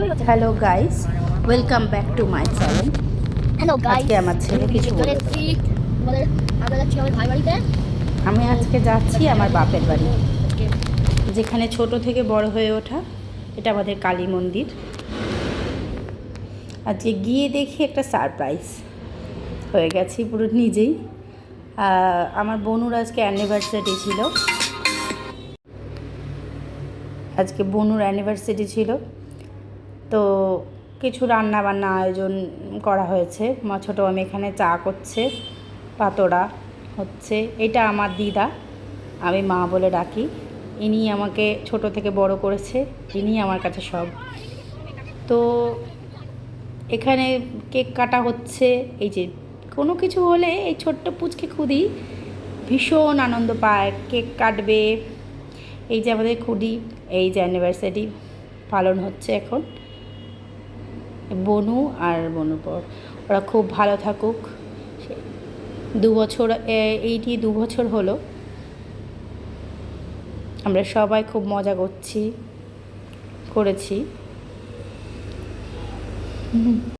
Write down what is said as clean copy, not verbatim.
Hello guys, welcome back to my channel. Hello guys, আজকে আমার ছেলে কিছু বলবে। আমি আজকে যাচ্ছি আমার বাপের বাড়ি, যেখানে ছোট থেকে বড় হয়ে ওঠা। এটা আমাদের কালী মন্দির। আজকে গিয়ে দেখি একটা সারপ্রাইজ হয়ে গেছি পুরো নিজেই। আমার বনুর আজকে অ্যানিভার্সারি ছিল। আজকে বনুর অ্যানিভার্সারি ছিল, তো কিছু রান্না বান্না আয়োজন করা হয়েছে। ছোটো আমি এখানে চা করছে, পাতোড়া হচ্ছে। এটা আমার দিদা, আমি মা বলে ডাকি। ইনি আমাকে ছোট থেকে বড় করেছে, ইনি আমার কাছে সব। তো এখানে কেক কাটা হচ্ছে। এই যে কোনো কিছু হলে এই ছোট্ট পুচকে খুদি ভীষণ আনন্দ পায়, কেক কাটবে। এই যে আমাদের খুদি, এই যে অ্যানিভার্সারি পালন হচ্ছে এখন। বনু আর বনুর পর ওরা খুব ভালো থাকুক। 2 বছর, এইটি 2 বছর হলো। আমরা সবাই খুব মজা করেছি।